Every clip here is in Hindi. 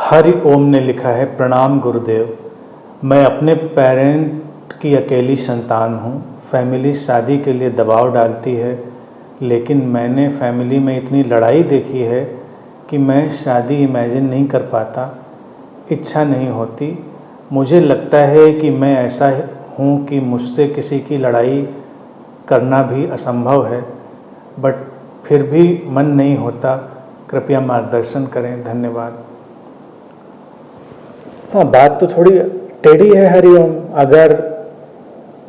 हरि ओम ने लिखा है, प्रणाम गुरुदेव। मैं अपने पेरेंट की अकेली संतान हूँ। फैमिली शादी के लिए दबाव डालती है, लेकिन मैंने फैमिली में इतनी लड़ाई देखी है कि मैं शादी इमेजिन नहीं कर पाता। इच्छा नहीं होती। मुझे लगता है कि मैं ऐसा हूँ कि मुझसे किसी की लड़ाई करना भी असंभव है, बट फिर भी मन नहीं होता। कृपया मार्गदर्शन करें, धन्यवाद। हाँ, बात तो थोड़ी टेढ़ी है हरिओम। अगर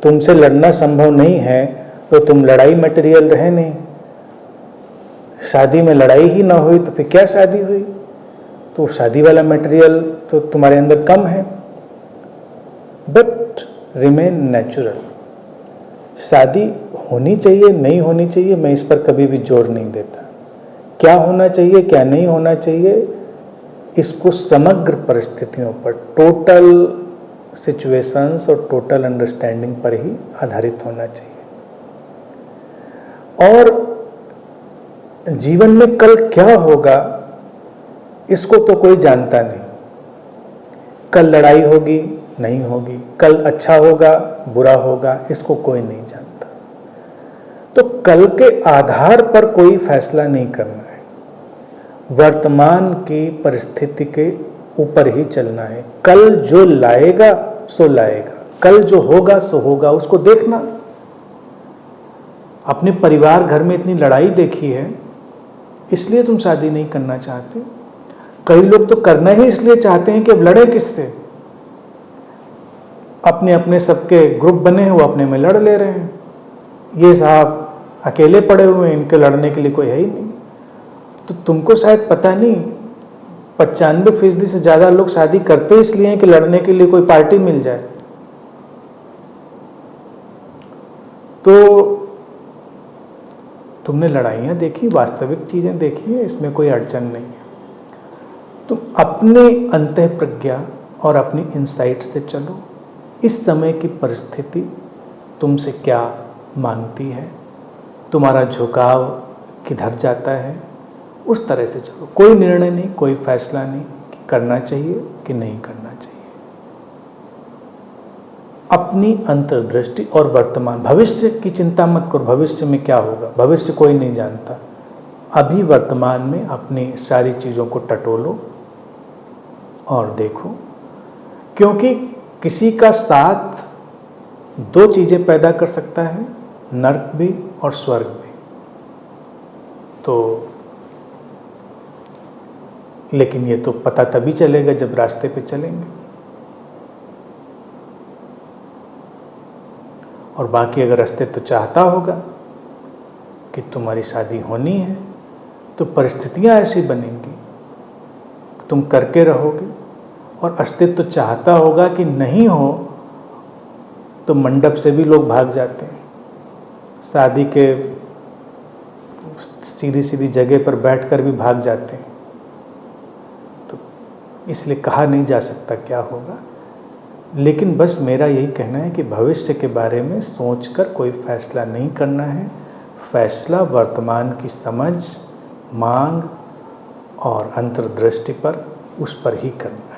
तुमसे लड़ना संभव नहीं है तो तुम लड़ाई मटेरियल रहे नहीं। शादी में लड़ाई ही ना हुई तो फिर क्या शादी हुई? तो शादी वाला मटेरियल तो तुम्हारे अंदर कम है। But remain natural. शादी होनी चाहिए नहीं होनी चाहिए, मैं इस पर कभी भी जोर नहीं देता। क्या होना चाहिए क्या नहीं होना चाहिए, इसको समग्र परिस्थितियों पर, टोटल सिचुएशंस और टोटल अंडरस्टैंडिंग पर ही आधारित होना चाहिए। और जीवन में कल क्या होगा इसको तो कोई जानता नहीं। कल लड़ाई होगी नहीं होगी, कल अच्छा होगा बुरा होगा, इसको कोई नहीं जानता। तो कल के आधार पर कोई फैसला नहीं करना है। वर्तमान की परिस्थिति के ऊपर ही चलना है। कल जो लाएगा सो लाएगा, कल जो होगा सो होगा, उसको देखना। अपने परिवार घर में इतनी लड़ाई देखी है, इसलिए तुम शादी नहीं करना चाहते। कई लोग तो करना ही इसलिए चाहते हैं कि अब लड़े किससे। अपने अपने सबके ग्रुप बने हैं, वो अपने में लड़ ले रहे हैं। ये साहब अकेले पड़े हुए हैं, इनके लड़ने के लिए कोई है ही नहीं। तो तुमको शायद पता नहीं, 95% से ज़्यादा लोग शादी करते इसलिए हैं कि लड़ने के लिए कोई पार्टी मिल जाए। तो तुमने लड़ाइयाँ देखी, वास्तविक चीज़ें देखी है, इसमें कोई अड़चन नहीं है। तुम अपने अंतःप्रज्ञा और अपनी इंसाइट से चलो। इस समय की परिस्थिति तुमसे क्या मांगती है, तुम्हारा झुकाव किधर जाता है, उस तरह से चलो। कोई निर्णय नहीं, कोई फैसला नहीं कि करना चाहिए कि नहीं करना चाहिए। अपनी अंतर्दृष्टि और वर्तमान, भविष्य की चिंता मत करो। भविष्य में क्या होगा, भविष्य कोई नहीं जानता। अभी वर्तमान में अपनी सारी चीज़ों को टटोलो और देखो, क्योंकि किसी का साथ दो चीज़ें पैदा कर सकता है, नर्क भी और स्वर्ग भी। तो लेकिन ये तो पता तभी चलेगा जब रास्ते पे चलेंगे। और बाकी अगर रास्ते तो चाहता होगा कि तुम्हारी शादी होनी है, तो परिस्थितियां ऐसी बनेंगी तुम करके रहोगे। और अस्तित्व तो चाहता होगा कि नहीं हो, तो मंडप से भी लोग भाग जाते हैं। शादी के सीधी सीधी जगह पर बैठकर भी भाग जाते हैं। तो इसलिए कहा नहीं जा सकता क्या होगा। लेकिन बस मेरा यही कहना है कि भविष्य के बारे में सोचकर कोई फैसला नहीं करना है। फैसला वर्तमान की समझ, मांग और अंतर्दृष्टि पर, उस पर ही करना है।